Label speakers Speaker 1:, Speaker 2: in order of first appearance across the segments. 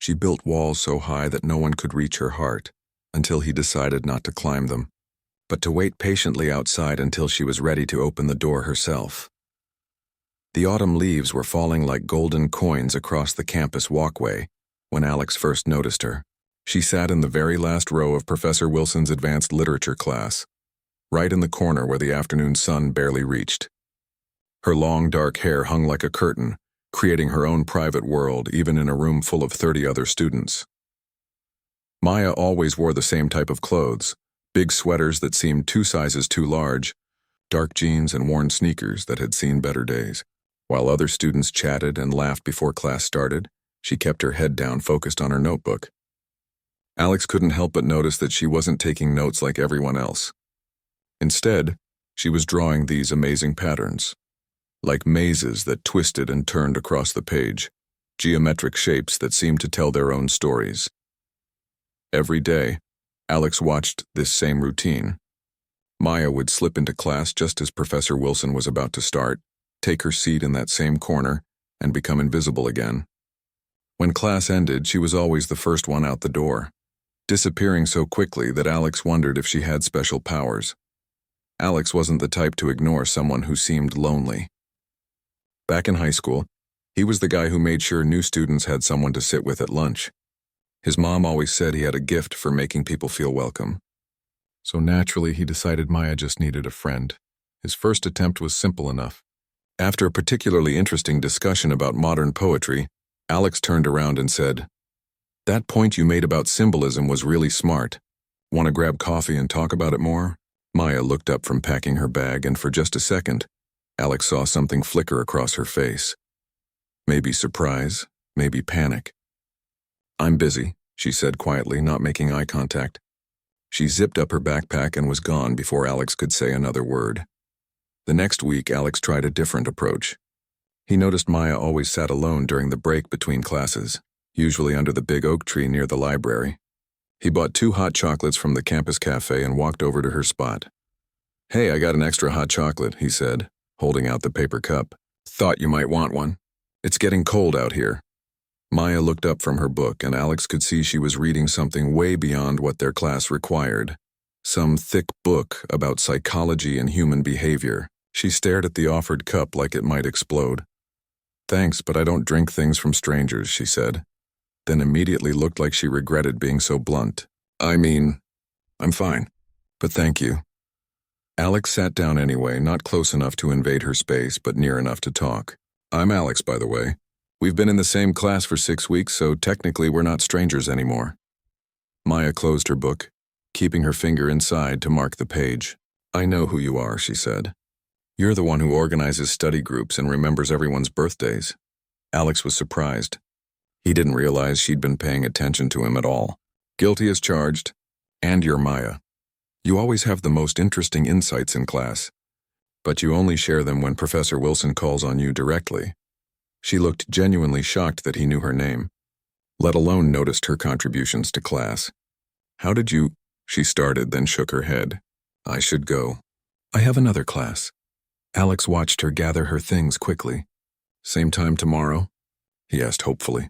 Speaker 1: She built walls so high that no one could reach her heart, until he decided not to climb them, but to wait patiently outside until she was ready to open the door herself. The autumn leaves were falling like golden coins across the campus walkway when Alex first noticed her. She sat in the very last row of Professor Wilson's advanced literature class, right in the corner where the afternoon sun barely reached. Her long dark hair hung like a curtain, creating her own private world even in a room full of 30 other students. Maya always wore the same type of clothes, big sweaters that seemed 2 sizes too large, dark jeans and worn sneakers that had seen better days. While other students chatted and laughed before class started, she kept her head down, focused on her notebook. Alex couldn't help but notice that she wasn't taking notes like everyone else. Instead, she was drawing these amazing patterns, like mazes that twisted and turned across the page, geometric shapes that seemed to tell their own stories. Every day, Alex watched this same routine. Maya would slip into class just as Professor Wilson was about to start, take her seat in that same corner, and become invisible again. When class ended, she was always the first one out the door, disappearing so quickly that Alex wondered if she had special powers. Alex wasn't the type to ignore someone who seemed lonely. Back in high school, he was the guy who made sure new students had someone to sit with at lunch. His mom always said he had a gift for making people feel welcome. So naturally, he decided Maya just needed a friend. His first attempt was simple enough. After a particularly interesting discussion about modern poetry, Alex turned around and said, "That point you made about symbolism was really smart. Want to grab coffee and talk about it more?" Maya looked up from packing her bag, and for just a second, Alex saw something flicker across her face. Maybe surprise, maybe panic. "I'm busy," she said quietly, not making eye contact. She zipped up her backpack and was gone before Alex could say another word. The next week, Alex tried a different approach. He noticed Maya always sat alone during the break between classes, usually under the big oak tree near the library. He bought 2 hot chocolates from the campus cafe and walked over to her spot. "Hey, I got an extra hot chocolate," he said, holding out the paper cup. "Thought you might want one. It's getting cold out here." Maya looked up from her book, and Alex could see she was reading something way beyond what their class required. Some thick book about psychology and human behavior. She stared at the offered cup like it might explode. "Thanks, but I don't drink things from strangers," she said, then immediately looked like she regretted being so blunt. I'm fine, but thank you." Alex sat down anyway, not close enough to invade her space, but near enough to talk. "I'm Alex, by the way. We've been in the same class for 6 weeks, so technically we're not strangers anymore." Maya closed her book, keeping her finger inside to mark the page. "I know who you are," she said. "You're the one who organizes study groups and remembers everyone's birthdays." Alex was surprised. He didn't realize she'd been paying attention to him at all. "Guilty as charged. And you're Maya. You always have the most interesting insights in class, but you only share them when Professor Wilson calls on you directly." She looked genuinely shocked that he knew her name, let alone noticed her contributions to class. "How did you—" she started, then shook her head. "I should go. I have another class." Alex watched her gather her things quickly. "Same time tomorrow?" he asked hopefully.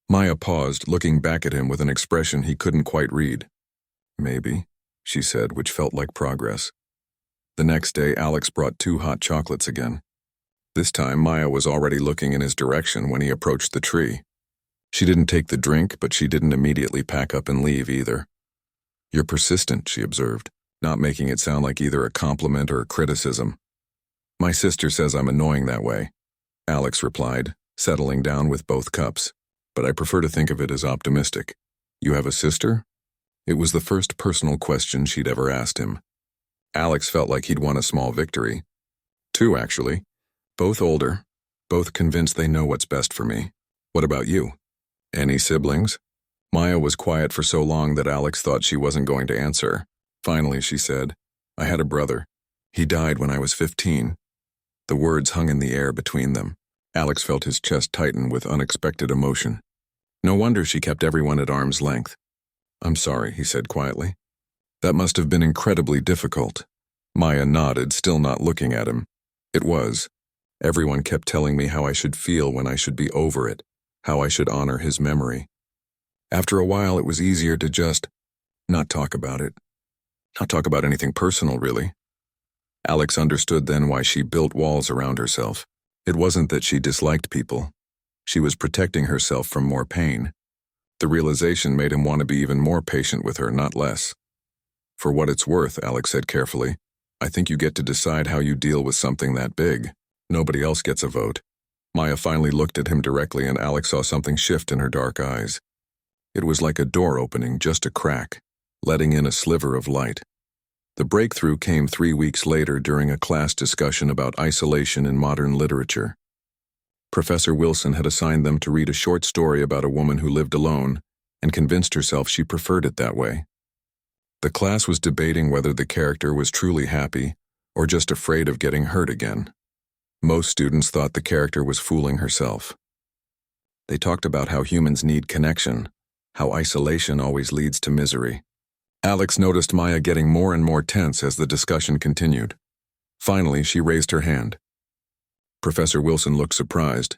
Speaker 1: Maya paused, looking back at him with an expression he couldn't quite read. "Maybe," she said, which felt like progress. The next day, Alex brought 2 hot chocolates again. This time, Maya was already looking in his direction when he approached the tree. She didn't take the drink, but she didn't immediately pack up and leave either. "You're persistent," she observed, not making it sound like either a compliment or a criticism. "My sister says I'm annoying that way," Alex replied, settling down with both cups. "But I prefer to think of it as optimistic." "You have a sister?" It was the first personal question she'd ever asked him. Alex felt like he'd won a small victory. 2, actually. Both older, both convinced they know what's best for me. "What about you? Any siblings?" Maya was quiet for so long that Alex thought she wasn't going to answer. Finally, she said, "I had a brother. He died when I was 15. The words hung in the air between them. Alex felt his chest tighten with unexpected emotion. No wonder she kept everyone at arm's length. "I'm sorry," he said quietly. "That must have been incredibly difficult." Maya nodded, still not looking at him. "It was. Everyone kept telling me how I should feel when I should be over it, how I should honor his memory. After a while, it was easier to just not talk about it. Not talk about anything personal, really. Alex understood then why she built walls around herself. It wasn't that she disliked people. She was protecting herself from more pain. The realization made him want to be even more patient with her, not less. For what it's worth, Alex said carefully, I think you get to decide how you deal with something that big. Nobody else gets a vote. Maya finally looked at him directly, and Alex saw something shift in her dark eyes. It was like a door opening, just a crack, letting in a sliver of light. The breakthrough came 3 weeks later during a class discussion about isolation in modern literature. Professor Wilson had assigned them to read a short story about a woman who lived alone and convinced herself she preferred it that way. The class was debating whether the character was truly happy or just afraid of getting hurt again. Most students thought the character was fooling herself. They talked about how humans need connection, how isolation always leads to misery. Alex noticed Maya getting more and more tense as the discussion continued. Finally, she raised her hand. Professor Wilson looked surprised.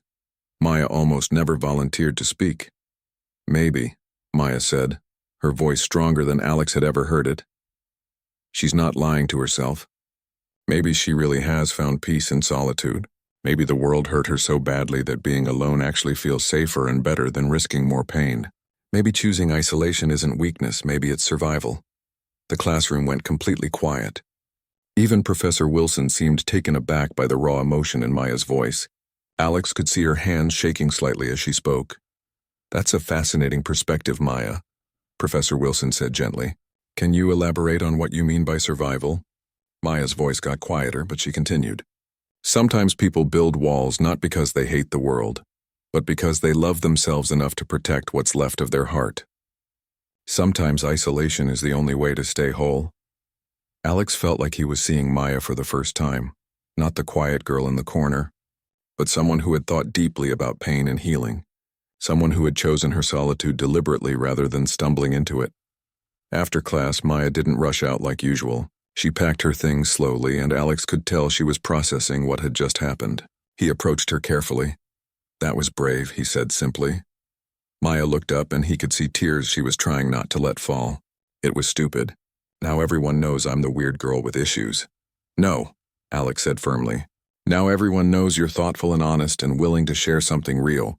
Speaker 1: Maya almost never volunteered to speak. Maybe, Maya said, her voice stronger than Alex had ever heard it. She's not lying to herself. Maybe she really has found peace in solitude. Maybe the world hurt her so badly that being alone actually feels safer and better than risking more pain. Maybe choosing isolation isn't weakness, maybe it's survival. The classroom went completely quiet. Even Professor Wilson seemed taken aback by the raw emotion in Maya's voice. Alex could see her hands shaking slightly as she spoke. That's a fascinating perspective, Maya, Professor Wilson said gently. Can you elaborate on what you mean by survival? Maya's voice got quieter, but she continued. Sometimes people build walls not because they hate the world, but because they love themselves enough to protect what's left of their heart. Sometimes isolation is the only way to stay whole. Alex felt like he was seeing Maya for the first time, not the quiet girl in the corner, but someone who had thought deeply about pain and healing, someone who had chosen her solitude deliberately rather than stumbling into it. After class, Maya didn't rush out like usual. She packed her things slowly, and Alex could tell she was processing what had just happened. He approached her carefully. That was brave, he said simply. Maya looked up, and he could see tears she was trying not to let fall. It was stupid. Now everyone knows I'm the weird girl with issues. No, Alex said firmly. Now everyone knows you're thoughtful and honest and willing to share something real.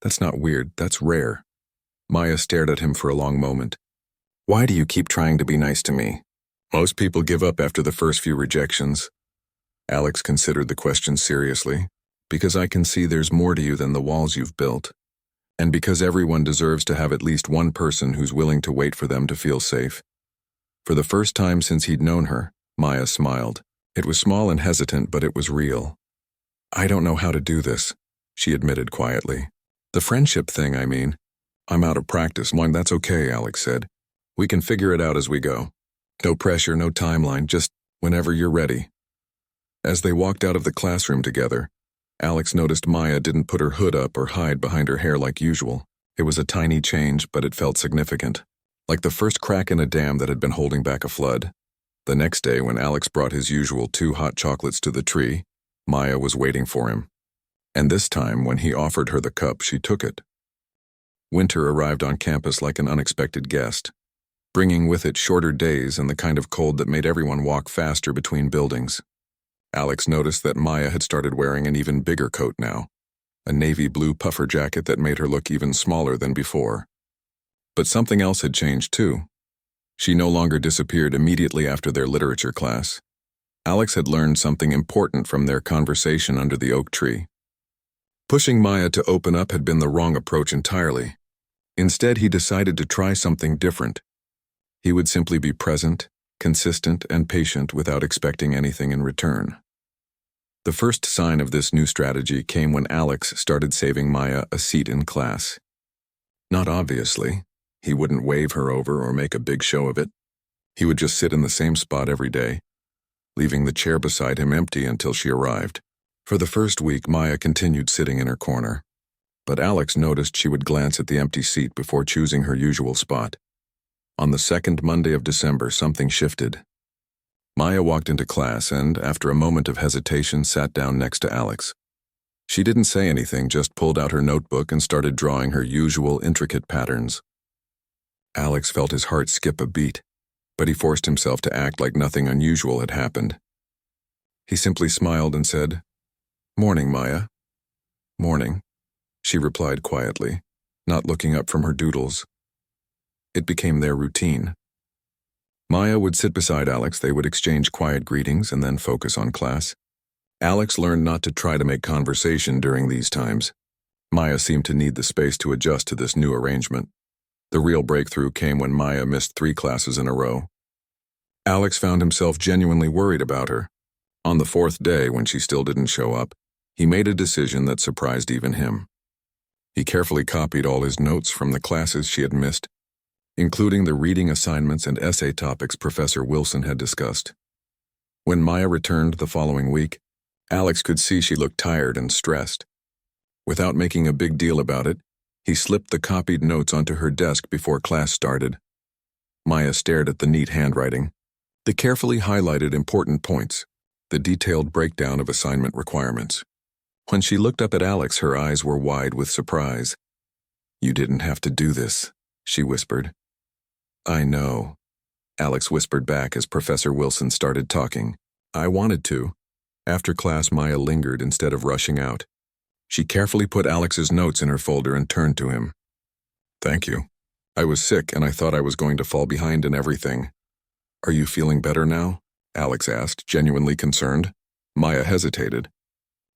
Speaker 1: That's not weird, that's rare. Maya stared at him for a long moment. Why do you keep trying to be nice to me? Most people give up after the first few rejections. Alex considered the question seriously. Because I can see there's more to you than the walls you've built. And because everyone deserves to have at least one person who's willing to wait for them to feel safe. For the first time since he'd known her, Maya smiled. It was small and hesitant, but it was real. I don't know how to do this, she admitted quietly. The friendship thing, I mean. I'm out of practice. One, that's okay, Alex said. We can figure it out as we go. No pressure, no timeline, just whenever you're ready. As they walked out of the classroom together, Alex noticed Maya didn't put her hood up or hide behind her hair like usual. It was a tiny change, but it felt significant. Like the first crack in a dam that had been holding back a flood. The next day, when Alex brought his usual 2 hot chocolates to the tree, Maya was waiting for him. And this time, when he offered her the cup, she took it. Winter arrived on campus like an unexpected guest, bringing with it shorter days and the kind of cold that made everyone walk faster between buildings. Alex noticed that Maya had started wearing an even bigger coat now, a navy blue puffer jacket that made her look even smaller than before. But something else had changed too. She no longer disappeared immediately after their literature class. Alex had learned something important from their conversation under the oak tree. Pushing Maya to open up had been the wrong approach entirely. Instead, he decided to try something different. He would simply be present, consistent, and patient without expecting anything in return. The first sign of this new strategy came when Alex started saving Maya a seat in class. Not obviously. He wouldn't wave her over or make a big show of it. He would just sit in the same spot every day, leaving the chair beside him empty until she arrived. For the first week, Maya continued sitting in her corner. But Alex noticed she would glance at the empty seat before choosing her usual spot. On the second Monday of December, something shifted. Maya walked into class and, after a moment of hesitation, sat down next to Alex. She didn't say anything, just pulled out her notebook and started drawing her usual intricate patterns. Alex felt his heart skip a beat, but he forced himself to act like nothing unusual had happened. He simply smiled and said, "Morning, Maya." "Morning," she replied quietly, not looking up from her doodles. It became their routine. Maya would sit beside Alex, they would exchange quiet greetings and then focus on class. Alex learned not to try to make conversation during these times. Maya seemed to need the space to adjust to this new arrangement. The real breakthrough came when Maya missed 3 classes in a row. Alex found himself genuinely worried about her. On the 4th day, when she still didn't show up, he made a decision that surprised even him. He carefully copied all his notes from the classes she had missed, including the reading assignments and essay topics Professor Wilson had discussed. When Maya returned the following week, Alex could see she looked tired and stressed. Without making a big deal about it, he slipped the copied notes onto her desk before class started. Maya stared at the neat handwriting, the carefully highlighted important points, the detailed breakdown of assignment requirements. When she looked up at Alex, her eyes were wide with surprise. "You didn't have to do this," she whispered. "I know," Alex whispered back as Professor Wilson started talking. "I wanted to." After class, Maya lingered instead of rushing out. She carefully put Alex's notes in her folder and turned to him. "Thank you. I was sick and I thought I was going to fall behind in everything." "Are you feeling better now?" Alex asked, genuinely concerned. Maya hesitated.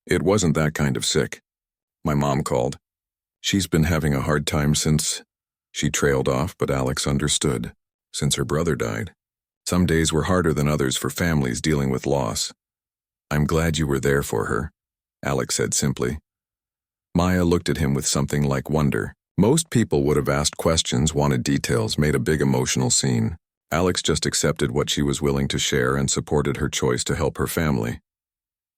Speaker 1: "It wasn't that kind of sick. My mom called. She's been having a hard time since..." She trailed off, but Alex understood. Since her brother died. Some days were harder than others for families dealing with loss. "I'm glad you were there for her," Alex said simply. Maya looked at him with something like wonder. Most people would have asked questions, wanted details, made a big emotional scene. Alex just accepted what she was willing to share and supported her choice to help her family.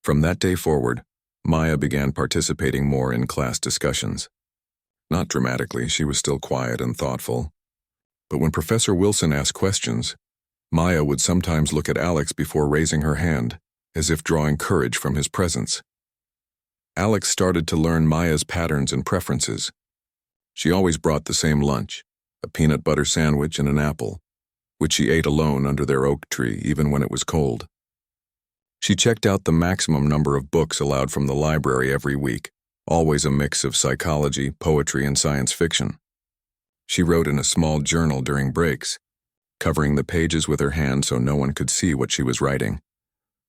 Speaker 1: From that day forward, Maya began participating more in class discussions. Not dramatically, she was still quiet and thoughtful. But when Professor Wilson asked questions, Maya would sometimes look at Alex before raising her hand, as if drawing courage from his presence. Alex started to learn Maya's patterns and preferences. She always brought the same lunch, a peanut butter sandwich and an apple, which she ate alone under their oak tree even when it was cold. She checked out the maximum number of books allowed from the library every week, always a mix of psychology, poetry, and science fiction. She wrote in a small journal during breaks, covering the pages with her hand so no one could see what she was writing.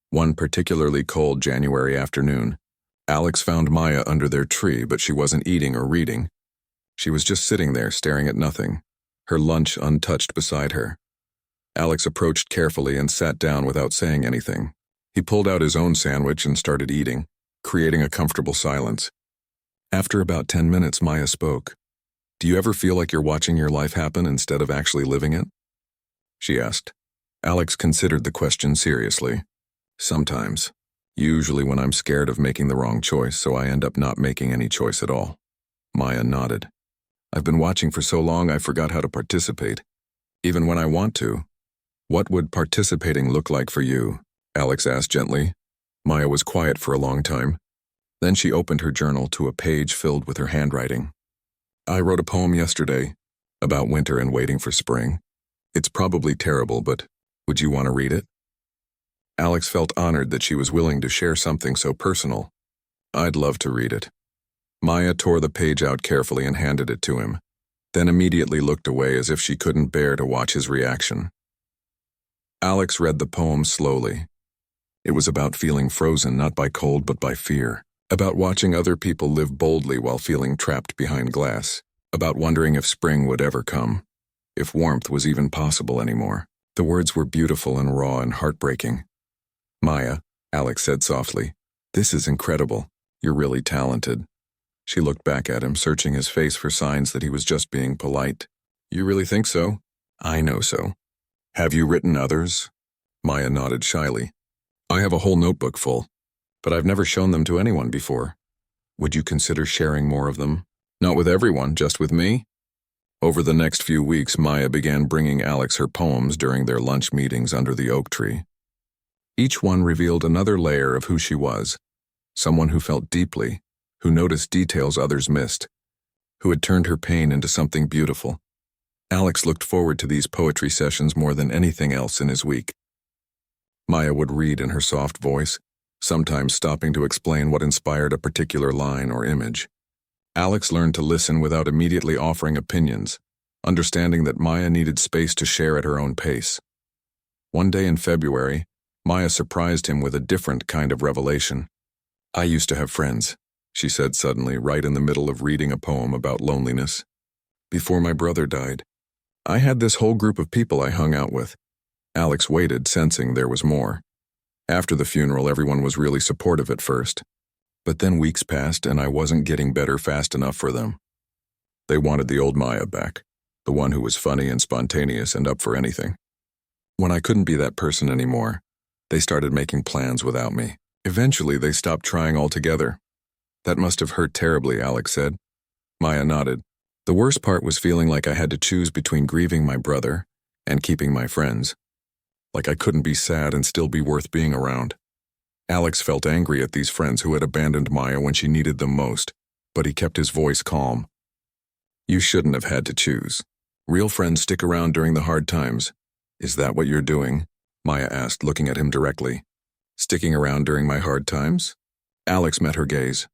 Speaker 1: One particularly cold January afternoon, Alex found Maya under their tree, but she wasn't eating or reading. She was just sitting there staring at nothing, her lunch untouched beside her. Alex approached carefully and sat down without saying anything. He pulled out his own sandwich and started eating, creating a comfortable silence. After about 10 minutes, Maya spoke. "Do you ever feel like you're watching your life happen instead of actually living it?" she asked. Alex considered the question seriously. "Sometimes. Usually when I'm scared of making the wrong choice, so I end up not making any choice at all." Maya nodded. "I've been watching for so long I forgot how to participate, even when I want to." "What would participating look like for you?" Alex asked gently. Maya was quiet for a long time. Then she opened her journal to a page filled with her handwriting. "I wrote a poem yesterday about winter and waiting for spring. It's probably terrible, but would you want to read it?" Alex felt honored that she was willing to share something so personal. "I'd love to read it." Maya tore the page out carefully and handed it to him, then immediately looked away as if she couldn't bear to watch his reaction. Alex read the poem slowly. It was about feeling frozen not by cold but by fear, about watching other people live boldly while feeling trapped behind glass, about wondering if spring would ever come, if warmth was even possible anymore. The words were beautiful and raw and heartbreaking. "Maya," Alex said softly, "this is incredible. You're really talented." She looked back at him, searching his face for signs that he was just being polite. "You really think so?" "I know so." "Have you written others?" Maya nodded shyly. "I have a whole notebook full, but I've never shown them to anyone before. Would you consider sharing more of them?" "Not with everyone, just with me." Over the next few weeks, Maya began bringing Alex her poems during their lunch meetings under the oak tree. Each one revealed another layer of who she was, someone who felt deeply, who noticed details others missed, who had turned her pain into something beautiful. Alex looked forward to these poetry sessions more than anything else in his week. Maya would read in her soft voice, sometimes stopping to explain what inspired a particular line or image. Alex learned to listen without immediately offering opinions, understanding that Maya needed space to share at her own pace. One day in February, Maya surprised him with a different kind of revelation. "I used to have friends," she said suddenly, right in the middle of reading a poem about loneliness. "Before my brother died, I had this whole group of people I hung out with." Alex waited, sensing there was more. After the funeral, everyone was really supportive at first. But then weeks passed and I wasn't getting better fast enough for them. They wanted the old Maya back, the one who was funny and spontaneous and up for anything. When I couldn't be that person anymore, they started making plans without me. Eventually, they stopped trying altogether. "That must have hurt terribly," Alex said. Maya nodded. "The worst part was feeling like I had to choose between grieving my brother and keeping my friends. Like I couldn't be sad and still be worth being around." Alex felt angry at these friends who had abandoned Maya when she needed them most, but he kept his voice calm. "You shouldn't have had to choose. Real friends stick around during the hard times. Is that what you're doing?" Maya asked, looking at him directly. "Sticking around during my hard times?" Alex met her gaze.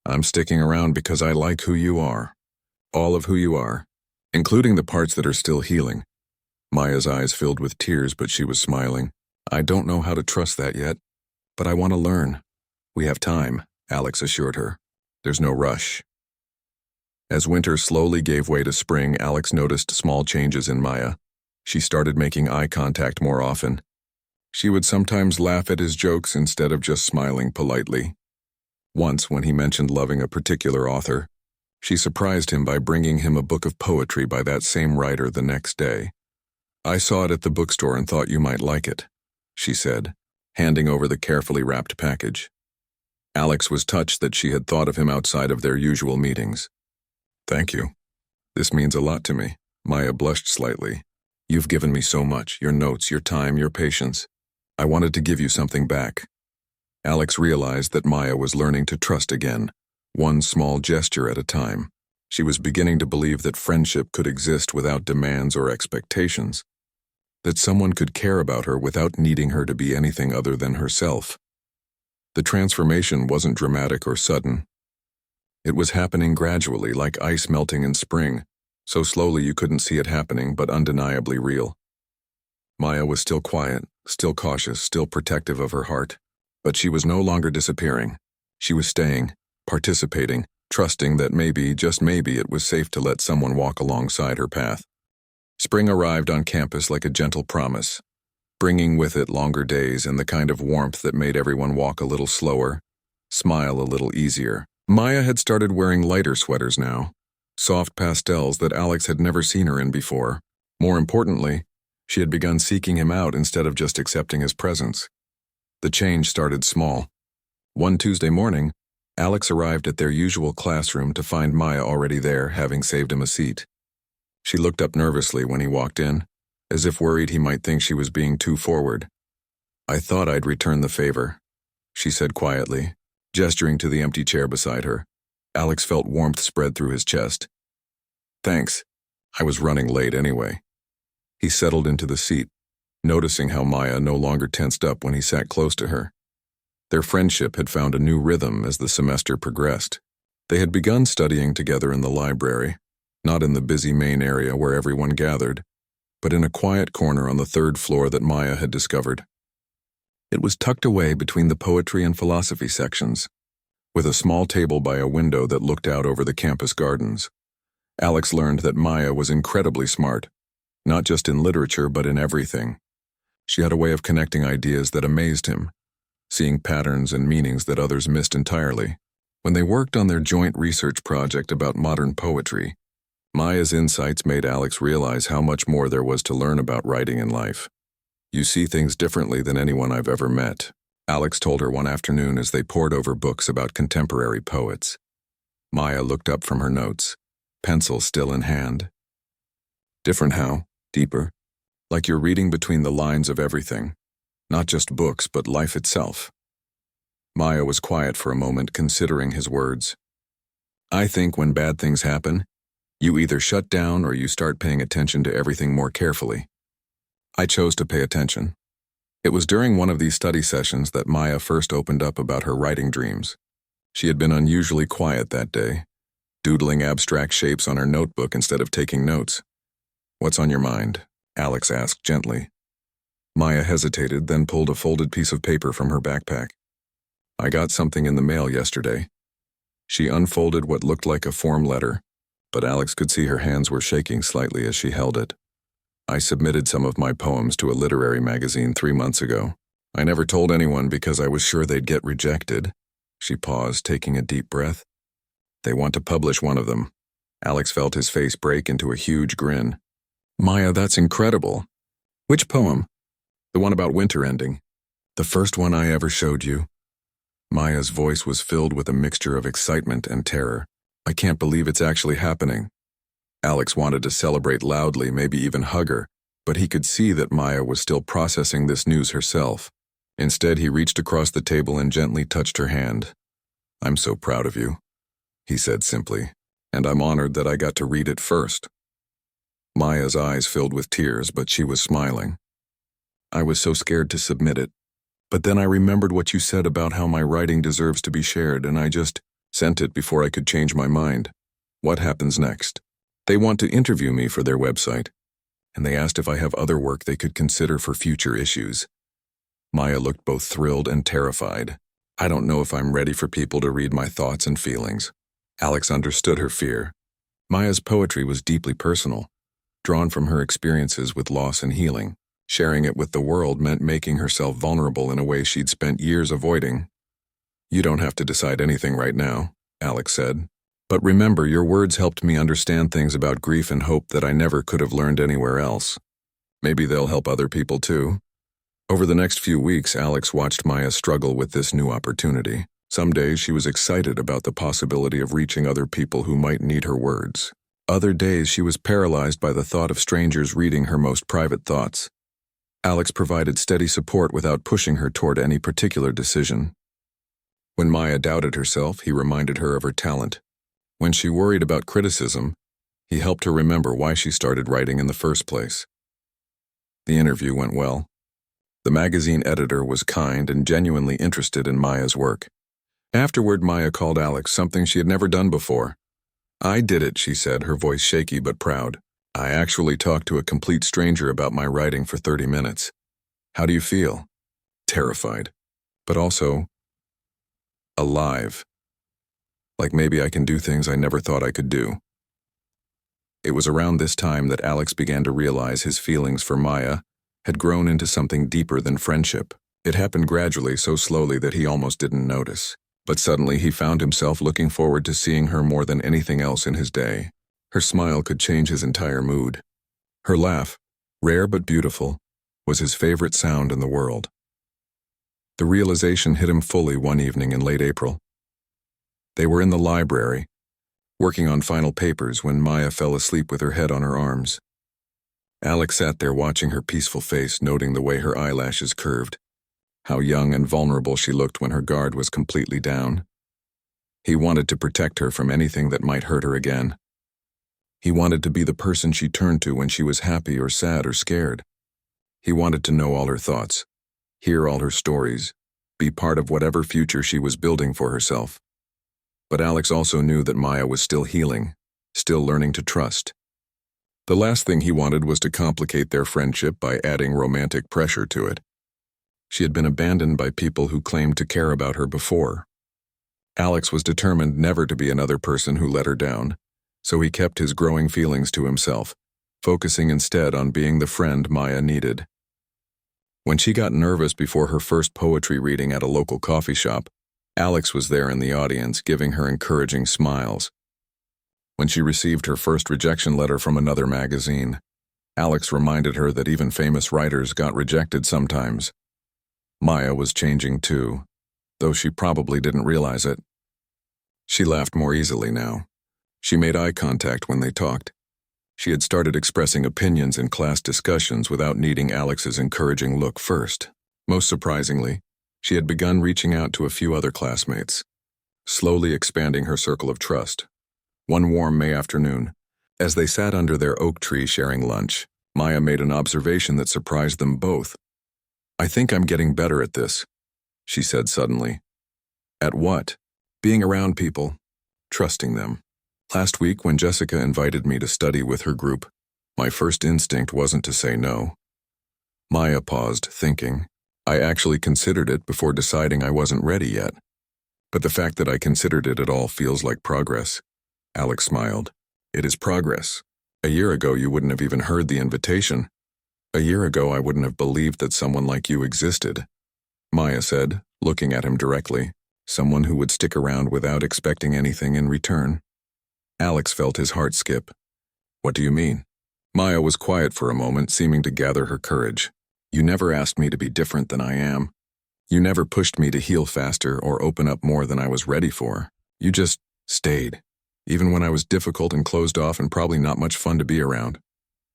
Speaker 1: "I'm sticking around because I like who you are. All of who you are, including the parts that are still healing." Maya's eyes filled with tears, but she was smiling. "I don't know how to trust that yet, but I want to learn." "We have time," Alex assured her. "There's no rush." As winter slowly gave way to spring, Alex noticed small changes in Maya. She started making eye contact more often. She would sometimes laugh at his jokes instead of just smiling politely. Once, when he mentioned loving a particular author, she surprised him by bringing him a book of poetry by that same writer the next day. "I saw it at the bookstore and thought you might like it," she said, handing over the carefully wrapped package. Alex was touched that she had thought of him outside of their usual meetings. "Thank you. This means a lot to me." Maya blushed slightly. "You've given me so much, your notes, your time, your patience. I wanted to give you something back." Alex realized that Maya was learning to trust again, one small gesture at a time. She was beginning to believe that friendship could exist without demands or expectations, that someone could care about her without needing her to be anything other than herself. The transformation wasn't dramatic or sudden. It was happening gradually, like ice melting in spring, so slowly you couldn't see it happening, but undeniably real. Maya was still quiet, still cautious, still protective of her heart, but she was no longer disappearing. She was staying, participating, trusting that maybe, just maybe, it was safe to let someone walk alongside her path. Spring arrived on campus like a gentle promise, bringing with it longer days and the kind of warmth that made everyone walk a little slower, smile a little easier. Maya had started wearing lighter sweaters now, soft pastels that Alex had never seen her in before. More importantly, she had begun seeking him out instead of just accepting his presence. The change started small. One Tuesday morning, Alex arrived at their usual classroom to find Maya already there, having saved him a seat. She looked up nervously when he walked in, as if worried he might think she was being too forward. "I thought I'd return the favor," she said quietly, gesturing to the empty chair beside her. Alex felt warmth spread through his chest. "Thanks. I was running late anyway." He settled into the seat, noticing how Maya no longer tensed up when he sat close to her. Their friendship had found a new rhythm as the semester progressed. They had begun studying together in the library, not in the busy main area where everyone gathered, but in a quiet corner on the third floor that Maya had discovered. It was tucked away between the poetry and philosophy sections, with a small table by a window that looked out over the campus gardens. Alex learned that Maya was incredibly smart, not just in literature but in everything. She had a way of connecting ideas that amazed him, seeing patterns and meanings that others missed entirely. When they worked on their joint research project about modern poetry, Maya's insights made Alex realize how much more there was to learn about writing in life. "You see things differently than anyone I've ever met," Alex told her one afternoon as they pored over books about contemporary poets. Maya looked up from her notes, pencil still in hand. "Different how? Deeper? Like you're reading between the lines of everything. Not just books, but life itself." Maya was quiet for a moment, considering his words. I think when bad things happen, you either shut down or you start paying attention to everything more carefully. I chose to pay attention. It was during one of these study sessions that Maya first opened up about her writing dreams. She had been unusually quiet that day, doodling abstract shapes on her notebook instead of taking notes. "What's on your mind?" Alex asked gently. Maya hesitated, then pulled a folded piece of paper from her backpack. "I got something in the mail yesterday." She unfolded what looked like a form letter, but Alex could see her hands were shaking slightly as she held it. "I submitted some of my poems to a literary magazine 3 months ago. I never told anyone because I was sure they'd get rejected." She paused, taking a deep breath. "They want to publish one of them." Alex felt his face break into a huge grin. "Maya, that's incredible. Which poem?" "The one about winter ending. The first one I ever showed you." Maya's voice was filled with a mixture of excitement and terror. "I can't believe it's actually happening." Alex wanted to celebrate loudly, maybe even hug her, but he could see that Maya was still processing this news herself. Instead, he reached across the table and gently touched her hand. "I'm so proud of you," he said simply, "and I'm honored that I got to read it first." Maya's eyes filled with tears, but she was smiling. "I was so scared to submit it, but then I remembered what you said about how my writing deserves to be shared, and I just sent it before I could change my mind." "What happens next?" "They want to interview me for their website, and they asked if I have other work they could consider for future issues." Maya looked both thrilled and terrified. "I don't know if I'm ready for people to read my thoughts and feelings." Alex understood her fear. Maya's poetry was deeply personal, drawn from her experiences with loss and healing. Sharing it with the world meant making herself vulnerable in a way she'd spent years avoiding. "You don't have to decide anything right now," Alex said. "But remember, your words helped me understand things about grief and hope that I never could have learned anywhere else. Maybe they'll help other people too." Over the next few weeks, Alex watched Maya struggle with this new opportunity. Some days she was excited about the possibility of reaching other people who might need her words. Other days she was paralyzed by the thought of strangers reading her most private thoughts. Alex provided steady support without pushing her toward any particular decision. When Maya doubted herself, he reminded her of her talent. When she worried about criticism, he helped her remember why she started writing in the first place. The interview went well. The magazine editor was kind and genuinely interested in Maya's work. Afterward, Maya called Alex, something she had never done before. "I did it," she said, her voice shaky but proud. "I actually talked to a complete stranger about my writing for 30 minutes. How do you feel?" "Terrified, but also alive. Like maybe I can do things I never thought I could do." It was around this time that Alex began to realize his feelings for Maya had grown into something deeper than friendship. It happened gradually, so slowly that he almost didn't notice. But suddenly he found himself looking forward to seeing her more than anything else in his day. Her smile could change his entire mood. Her laugh, rare but beautiful, was his favorite sound in the world. The realization hit him fully one evening in late April. They were in the library, working on final papers, when Maya fell asleep with her head on her arms. Alex sat there watching her peaceful face, noting the way her eyelashes curved, how young and vulnerable she looked when her guard was completely down. He wanted to protect her from anything that might hurt her again. He wanted to be the person she turned to when she was happy or sad or scared. He wanted to know all her thoughts, hear all her stories, be part of whatever future she was building for herself. But Alex also knew that Maya was still healing, still learning to trust. The last thing he wanted was to complicate their friendship by adding romantic pressure to it. She had been abandoned by people who claimed to care about her before. Alex was determined never to be another person who let her down, so he kept his growing feelings to himself, focusing instead on being the friend Maya needed. When she got nervous before her first poetry reading at a local coffee shop, Alex was there in the audience, giving her encouraging smiles. When she received her first rejection letter from another magazine, Alex reminded her that even famous writers got rejected sometimes. Maya was changing too, though she probably didn't realize it. She laughed more easily now. She made eye contact when they talked. She had started expressing opinions in class discussions without needing Alex's encouraging look first. Most surprisingly, she had begun reaching out to a few other classmates, slowly expanding her circle of trust. One warm May afternoon, as they sat under their oak tree sharing lunch, Maya made an observation that surprised them both. "I think I'm getting better at this," she said suddenly. "At what?" "Being around people. Trusting them. Last week, when Jessica invited me to study with her group, my first instinct wasn't to say no." Maya paused, thinking. "I actually considered it before deciding I wasn't ready yet. But the fact that I considered it at all feels like progress." Alex smiled. "It is progress. A year ago, you wouldn't have even heard the invitation. A year ago, I wouldn't have believed that someone like you existed." Maya said, looking at him directly. "Someone who would stick around without expecting anything in return." Alex felt his heart skip. "What do you mean?" Maya was quiet for a moment, seeming to gather her courage. "You never asked me to be different than I am. You never pushed me to heal faster or open up more than I was ready for. You just stayed, even when I was difficult and closed off and probably not much fun to be around."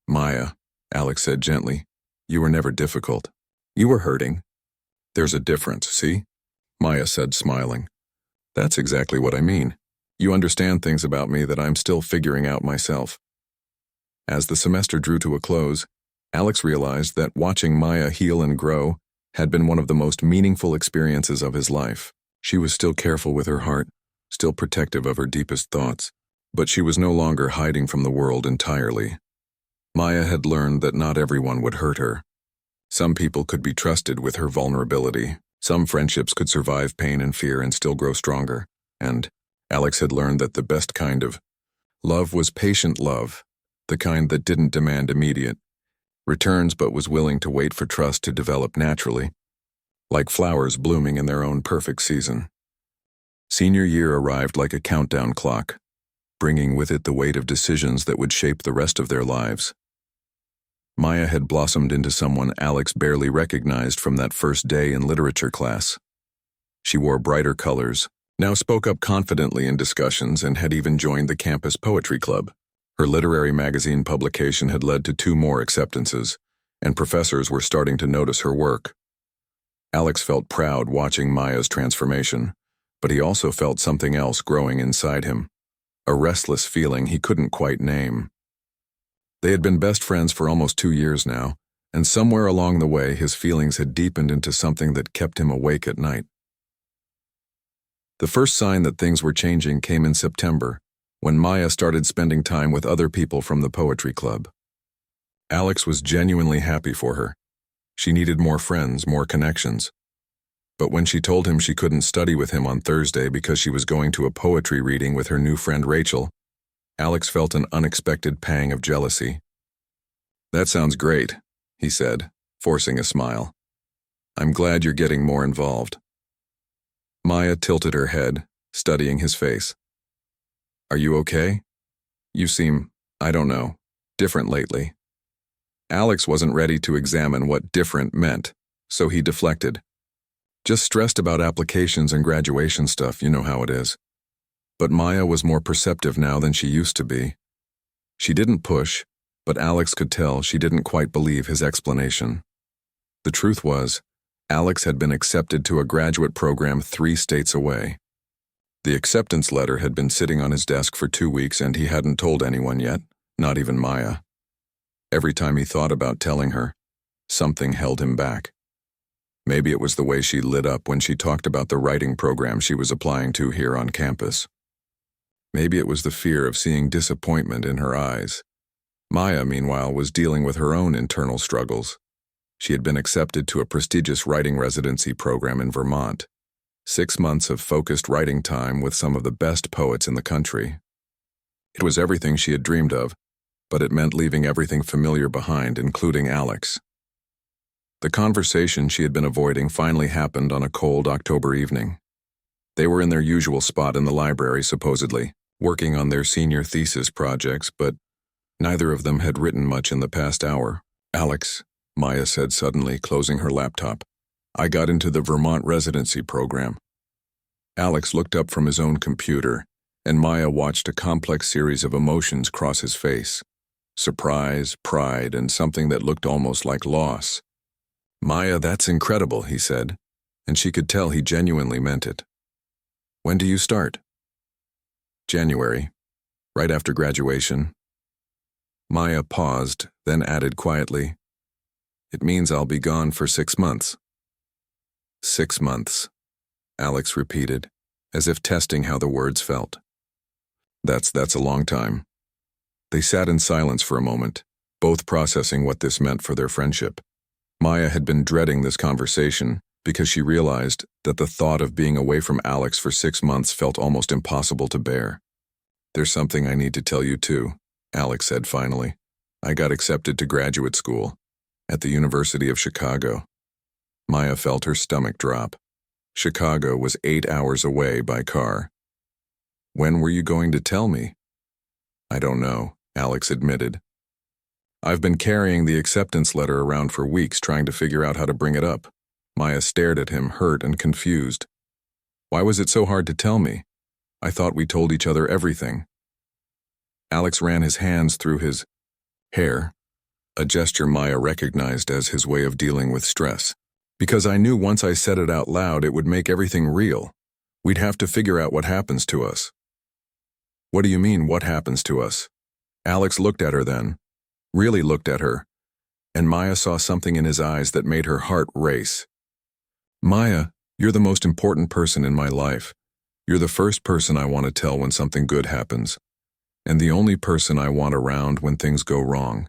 Speaker 1: "Maya," Alex said gently, "you were never difficult. You were hurting. There's a difference, see?" Maya said, smiling. "That's exactly what I mean. You understand things about me that I'm still figuring out myself." As the semester drew to a close, Alex realized that watching Maya heal and grow had been one of the most meaningful experiences of his life. She was still careful with her heart, still protective of her deepest thoughts, but she was no longer hiding from the world entirely. Maya had learned that not everyone would hurt her. Some people could be trusted with her vulnerability. Some friendships could survive pain and fear and still grow stronger. And Alex had learned that the best kind of love was patient love, the kind that didn't demand immediate returns but was willing to wait for trust to develop naturally, like flowers blooming in their own perfect season. Senior year arrived like a countdown clock, bringing with it the weight of decisions that would shape the rest of their lives. Maya had blossomed into someone Alex barely recognized from that first day in literature class. She wore brighter colors, now spoke up confidently in discussions, and had even joined the campus poetry club. Her literary magazine publication had led to 2 more acceptances, and professors were starting to notice her work. Alex felt proud watching Maya's transformation, but he also felt something else growing inside him, a restless feeling he couldn't quite name. They had been best friends for almost 2 years now, and somewhere along the way his feelings had deepened into something that kept him awake at night. The first sign that things were changing came in September, when Maya started spending time with other people from the poetry club. Alex was genuinely happy for her. She needed more friends, more connections. But when she told him she couldn't study with him on Thursday because she was going to a poetry reading with her new friend Rachel, Alex felt an unexpected pang of jealousy. "That sounds great," he said, forcing a smile. "I'm glad you're getting more involved." Maya tilted her head, studying his face. "Are you okay? You seem, I don't know, different lately." Alex wasn't ready to examine what different meant, so he deflected. "Just stressed about applications and graduation stuff, you know how it is." But Maya was more perceptive now than she used to be. She didn't push, but Alex could tell she didn't quite believe his explanation. The truth was, Alex had been accepted to a graduate program 3 states away. The acceptance letter had been sitting on his desk for 2 weeks and he hadn't told anyone yet, not even Maya. Every time he thought about telling her, something held him back. Maybe it was the way she lit up when she talked about the writing program she was applying to here on campus. Maybe it was the fear of seeing disappointment in her eyes. Maya, meanwhile, was dealing with her own internal struggles. She had been accepted to a prestigious writing residency program in Vermont. 6 months of focused writing time with some of the best poets in the country. It was everything she had dreamed of, but it meant leaving everything familiar behind, including Alex. The conversation she had been avoiding finally happened on a cold October evening. They were in their usual spot in the library, supposedly, working on their senior thesis projects, but neither of them had written much in the past hour. "Alex," Maya said suddenly, closing her laptop, "I got into the Vermont residency program." Alex looked up from his own computer, and Maya watched a complex series of emotions cross his face. Surprise, pride, and something that looked almost like loss. "Maya, that's incredible," he said, and she could tell he genuinely meant it. "When do you start?" "January." Right after graduation. Maya paused, then added quietly, "It means I'll be gone for 6 months." 6 months, Alex repeated, as if testing how the words felt. That's a long time. They sat in silence for a moment, both processing what this meant for their friendship. Maya had been dreading this conversation because she realized that the thought of being away from Alex for 6 months felt almost impossible to bear. "There's something I need to tell you too," Alex said finally. "I got accepted to graduate school at the University of Chicago." Maya felt her stomach drop. Chicago was 8 hours away by car. "When were you going to tell me?" "I don't know," Alex admitted. "I've been carrying the acceptance letter around for weeks trying to figure out how to bring it up." Maya stared at him, hurt and confused. "Why was it so hard to tell me? I thought we told each other everything." Alex ran his hands through his hair, a gesture Maya recognized as his way of dealing with stress. "Because I knew once I said it out loud it would make everything real. We'd have to figure out what happens to us." "What do you mean, what happens to us?" Alex looked at her then, really looked at her, and Maya saw something in his eyes that made her heart race. "Maya, you're the most important person in my life. You're the first person I want to tell when something good happens, and the only person I want around when things go wrong.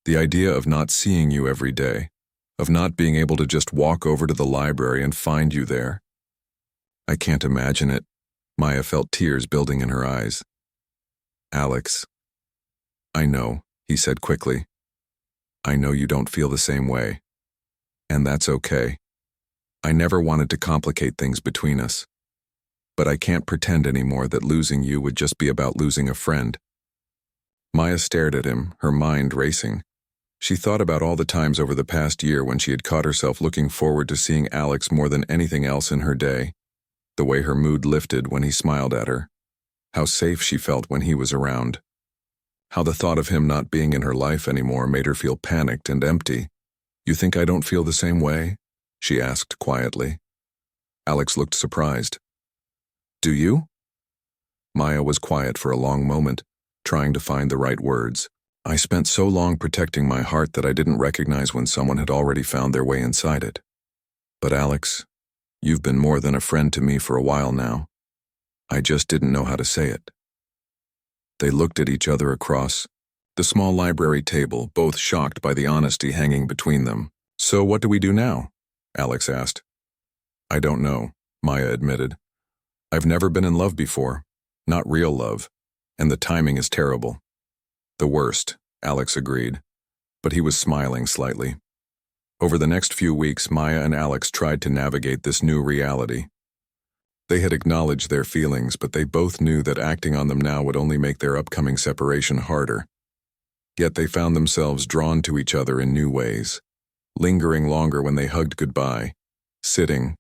Speaker 1: The idea of not seeing you every day, of not being able to just walk over to the library and find you there. I can't imagine it." Maya felt tears building in her eyes. "Alex, I know," he said quickly. "I know you don't feel the same way. And that's okay. I never wanted to complicate things between us. But I can't pretend anymore that losing you would just be about losing a friend." Maya stared at him, her mind racing. She thought about all the times over the past year when she had caught herself looking forward to seeing Alex more than anything else in her day, the way her mood lifted when he smiled at her, how safe she felt when he was around, how the thought of him not being in her life anymore made her feel panicked and empty. "You think I don't feel the same way?" she asked quietly. Alex looked surprised. "Do you?" Maya was quiet for a long moment, trying to find the right words. "I spent so long protecting my heart that I didn't recognize when someone had already found their way inside it. But Alex, you've been more than a friend to me for a while now. I just didn't know how to say it." They looked at each other across the small library table, both shocked by the honesty hanging between them. "So what do we do now?" Alex asked. "I don't know," Maya admitted. "I've never been in love before, not real love, and the timing is terrible." "The worst," Alex agreed, but he was smiling slightly. Over the next few weeks, Maya and Alex tried to navigate this new reality. They had acknowledged their feelings, but they both knew that acting on them now would only make their upcoming separation harder. Yet they found themselves drawn to each other in new ways, lingering longer when they hugged goodbye, sitting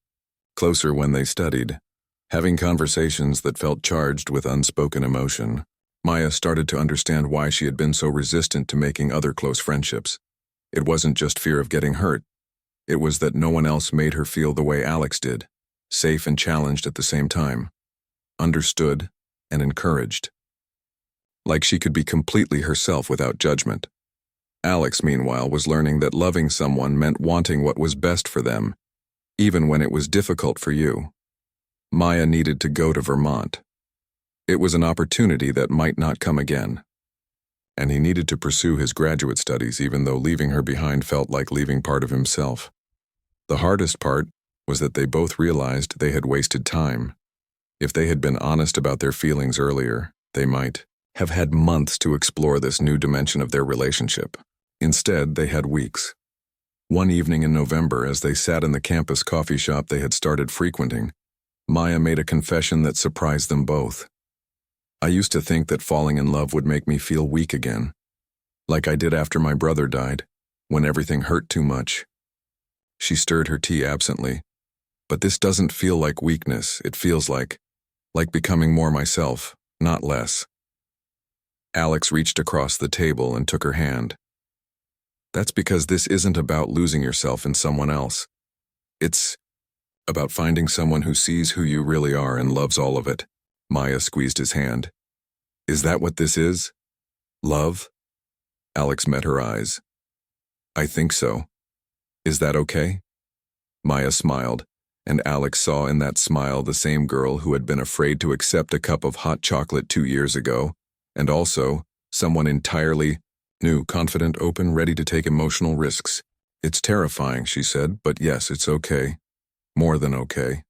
Speaker 1: closer when they studied, having conversations that felt charged with unspoken emotion. Maya started to understand why she had been so resistant to making other close friendships. It wasn't just fear of getting hurt. It was that no one else made her feel the way Alex did, safe and challenged at the same time, understood and encouraged. Like she could be completely herself without judgment. Alex, meanwhile, was learning that loving someone meant wanting what was best for them, even when it was difficult for you. Maya needed to go to Vermont. It was an opportunity that might not come again. And he needed to pursue his graduate studies even though leaving her behind felt like leaving part of himself. The hardest part was that they both realized they had wasted time. If they had been honest about their feelings earlier, they might have had months to explore this new dimension of their relationship. Instead, they had weeks. One evening in November, as they sat in the campus coffee shop they had started frequenting, Maya made a confession that surprised them both. "I used to think that falling in love would make me feel weak again, like I did after my brother died, when everything hurt too much." She stirred her tea absently. "But this doesn't feel like weakness. It feels like becoming more myself, not less." Alex reached across the table and took her hand. "That's because this isn't about losing yourself in someone else. It's about finding someone who sees who you really are and loves all of it." Maya squeezed his hand. Is that what this is? Love? Alex met her eyes. I think so. Is that okay? Maya smiled, and Alex saw in that smile the same girl who had been afraid to accept a cup of hot chocolate 2 years ago, and also someone entirely new, confident, open, ready to take emotional risks. It's terrifying, she said, but yes, it's okay. More than okay.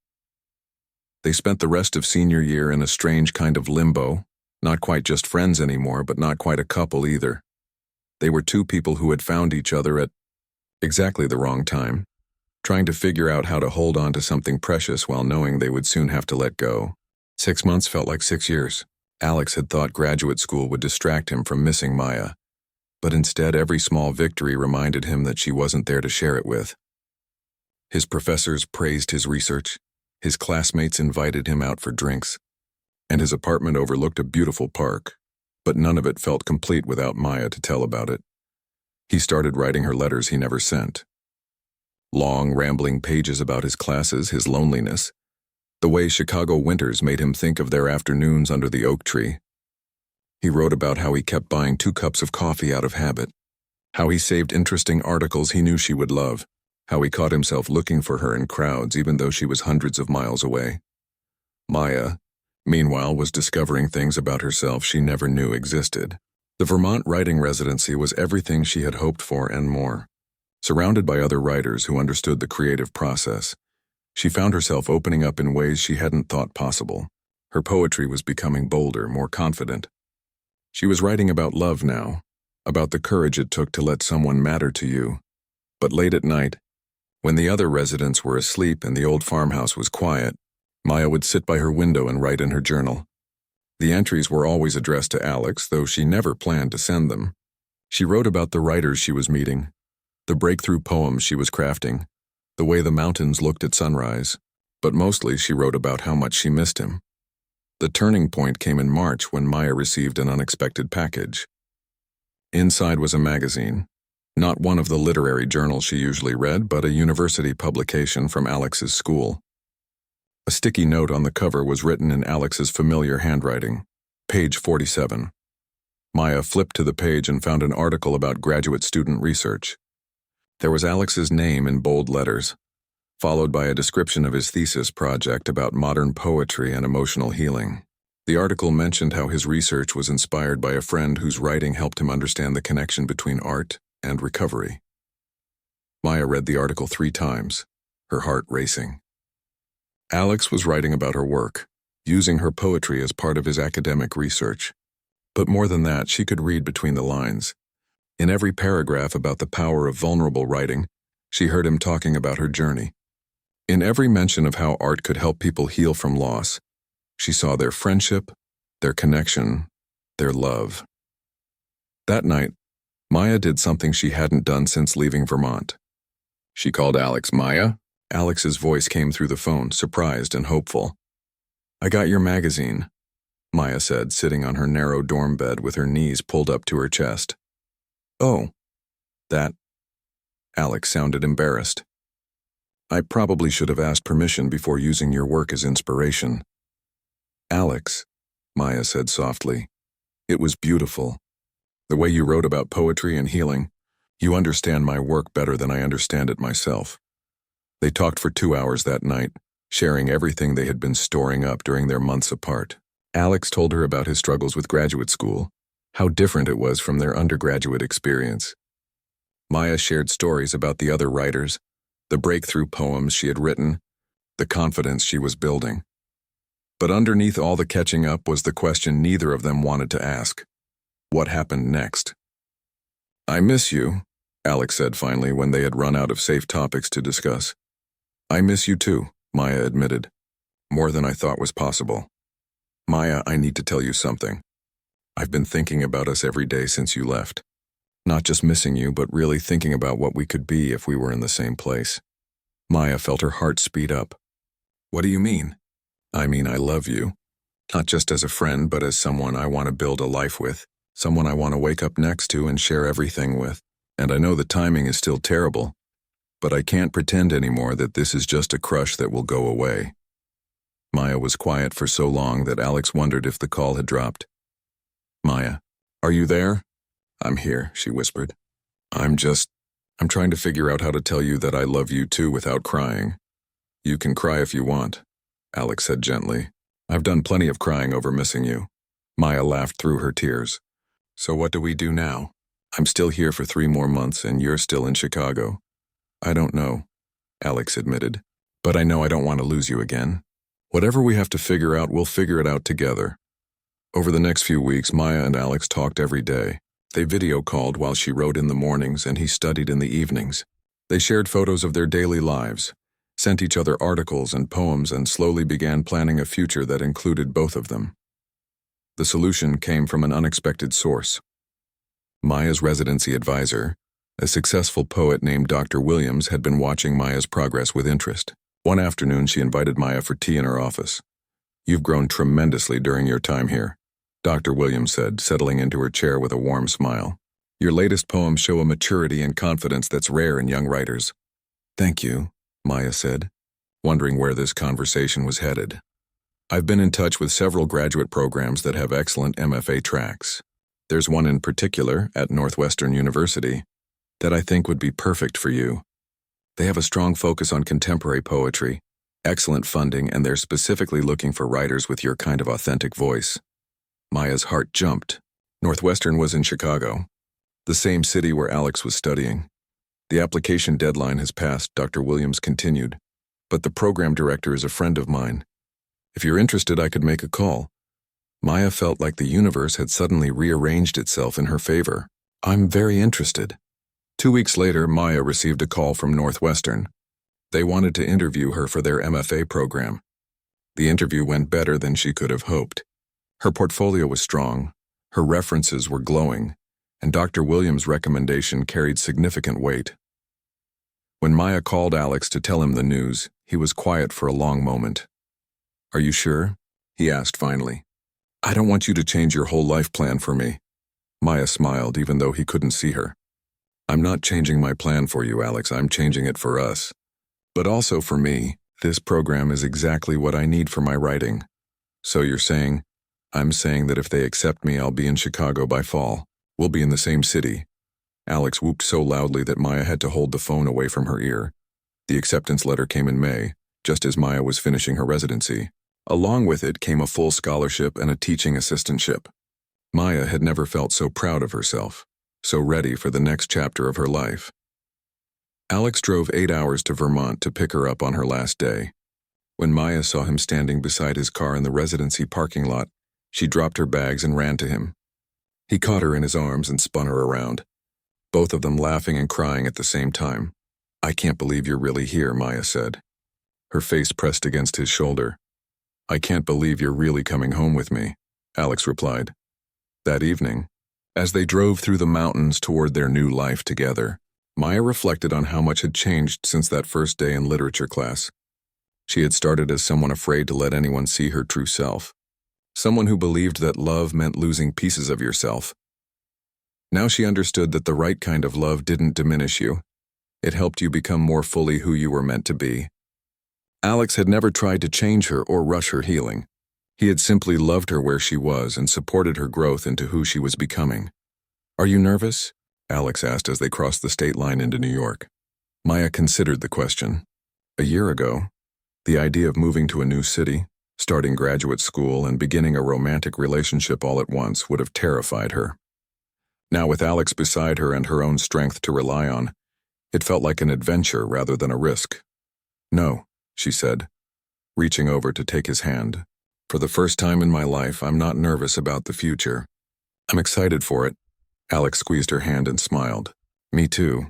Speaker 1: They spent the rest of senior year in a strange kind of limbo, not quite just friends anymore, but not quite a couple either. They were two people who had found each other at exactly the wrong time, trying to figure out how to hold on to something precious while knowing they would soon have to let go. 6 months felt like 6 years. Alex had thought graduate school would distract him from missing Maya, but instead every small victory reminded him that she wasn't there to share it with. His professors praised his research, his classmates invited him out for drinks, and his apartment overlooked a beautiful park, but none of it felt complete without Maya to tell about it. He started writing her letters he never sent. Long, rambling pages about his classes, his loneliness, the way Chicago winters made him think of their afternoons under the oak tree. He wrote about how he kept buying 2 cups of coffee out of habit, how he saved interesting articles he knew she would love, how he caught himself looking for her in crowds even though she was hundreds of miles away. Maya, meanwhile, was discovering things about herself she never knew existed. The Vermont writing residency was everything she had hoped for and more. Surrounded by other writers who understood the creative process, she found herself opening up in ways she hadn't thought possible. Her poetry was becoming bolder, more confident. She was writing about love now, about the courage it took to let someone matter to you. But late at night, when the other residents were asleep and the old farmhouse was quiet, Maya would sit by her window and write in her journal. The entries were always addressed to Alex, though she never planned to send them. She wrote about the writers she was meeting, the breakthrough poems she was crafting, the way the mountains looked at sunrise, but mostly she wrote about how much she missed him. The turning point came in March when Maya received an unexpected package. Inside was a magazine, not one of the literary journals she usually read, but a university publication from Alex's school. A sticky note on the cover was written in Alex's familiar handwriting, page 47. Maya flipped to the page and found an article about graduate student research. There was Alex's name in bold letters, followed by a description of his thesis project about modern poetry and emotional healing. The article mentioned how his research was inspired by a friend whose writing helped him understand the connection between art and recovery. Maya read the article 3 times, her heart racing. Alex was writing about her work, using her poetry as part of his academic research. But more than that, she could read between the lines. In every paragraph about the power of vulnerable writing, she heard him talking about her journey. In every mention of how art could help people heal from loss, she saw their friendship, their connection, their love. That night, Maya did something she hadn't done since leaving Vermont. She called Alex. Maya? Alex's voice came through the phone, surprised and hopeful. I got your magazine, Maya said, sitting on her narrow dorm bed with her knees pulled up to her chest. Oh, that. Alex sounded embarrassed. I probably should have asked permission before using your work as inspiration. Alex, Maya said softly, it was beautiful. The way you wrote about poetry and healing, you understand my work better than I understand it myself. They talked for 2 hours that night, sharing everything they had been storing up during their months apart. Alex told her about his struggles with graduate school, how different it was from their undergraduate experience. Maya shared stories about the other writers, the breakthrough poems she had written, the confidence she was building. But underneath all the catching up was the question neither of them wanted to ask. What happened next? I miss you, Alex said finally when they had run out of safe topics to discuss. I miss you too, Maya admitted. More than I thought was possible. Maya, I need to tell you something. I've been thinking about us every day since you left. Not just missing you, but really thinking about what we could be if we were in the same place. Maya felt her heart speed up. What do you mean? I mean, I love you. Not just as a friend, but as someone I want to build a life with, someone I want to wake up next to and share everything with. And I know the timing is still terrible, but I can't pretend anymore that this is just a crush that will go away. Maya was quiet for so long that Alex wondered if the call had dropped. Maya, are you there? I'm here, she whispered. I'm trying to figure out how to tell you that I love you too without crying. You can cry if you want, Alex said gently. I've done plenty of crying over missing you. Maya laughed through her tears. So what do we do now? I'm still here for 3 more months and you're still in Chicago. I don't know, Alex admitted. But I know I don't want to lose you again. Whatever we have to figure out, we'll figure it out together. Over the next few weeks, Maya and Alex talked every day. They video called while she wrote in the mornings and he studied in the evenings. They shared photos of their daily lives, sent each other articles and poems, and slowly began planning a future that included both of them. The solution came from an unexpected source. Maya's residency advisor, a successful poet named Dr. Williams, had been watching Maya's progress with interest. One afternoon, she invited Maya for tea in her office. You've grown tremendously during your time here, Dr. Williams said, settling into her chair with a warm smile. Your latest poems show a maturity and confidence that's rare in young writers. Thank you, Maya said, wondering where this conversation was headed. I've been in touch with several graduate programs that have excellent MFA tracks. There's one in particular, at Northwestern University, that I think would be perfect for you. They have a strong focus on contemporary poetry, excellent funding, and they're specifically looking for writers with your kind of authentic voice. Maya's heart jumped. Northwestern was in Chicago, the same city where Alex was studying. The application deadline has passed, Dr. Williams continued, but the program director is a friend of mine. If you're interested, I could make a call. Maya felt like the universe had suddenly rearranged itself in her favor. I'm very interested. 2 weeks later, Maya received a call from Northwestern. They wanted to interview her for their MFA program. The interview went better than she could have hoped. Her portfolio was strong, her references were glowing, and Dr. Williams' recommendation carried significant weight. When Maya called Alex to tell him the news, he was quiet for a long moment. Are you sure? He asked finally. I don't want you to change your whole life plan for me. Maya smiled, even though he couldn't see her. I'm not changing my plan for you, Alex. I'm changing it for us. But also for me. This program is exactly what I need for my writing. So you're saying? I'm saying that if they accept me, I'll be in Chicago by fall. We'll be in the same city. Alex whooped so loudly that Maya had to hold the phone away from her ear. The acceptance letter came in May, just as Maya was finishing her residency. Along with it came a full scholarship and a teaching assistantship. Maya had never felt so proud of herself, so ready for the next chapter of her life. Alex drove 8 hours to Vermont to pick her up on her last day. When Maya saw him standing beside his car in the residency parking lot, she dropped her bags and ran to him. He caught her in his arms and spun her around, both of them laughing and crying at the same time. I can't believe you're really here, Maya said. Her face pressed against his shoulder. I can't believe you're really coming home with me, Alex replied. That evening, as they drove through the mountains toward their new life together, Maya reflected on how much had changed since that first day in literature class. She had started as someone afraid to let anyone see her true self, someone who believed that love meant losing pieces of yourself. Now she understood that the right kind of love didn't diminish you. It helped you become more fully who you were meant to be. Alex had never tried to change her or rush her healing. He had simply loved her where she was and supported her growth into who she was becoming. Are you nervous? Alex asked as they crossed the state line into New York. Maya considered the question. A year ago, the idea of moving to a new city, starting graduate school, and beginning a romantic relationship all at once would have terrified her. Now, with Alex beside her and her own strength to rely on, it felt like an adventure rather than a risk. No, she said, reaching over to take his hand. For the first time in my life, I'm not nervous about the future. I'm excited for it. Alex squeezed her hand and smiled. Me too.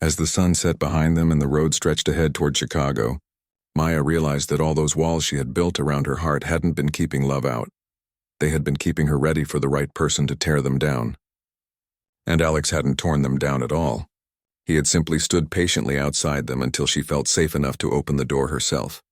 Speaker 1: As the sun set behind them and the road stretched ahead toward Chicago, Maya realized that all those walls she had built around her heart hadn't been keeping love out. They had been keeping her ready for the right person to tear them down. And Alex hadn't torn them down at all. He had simply stood patiently outside them until she felt safe enough to open the door herself.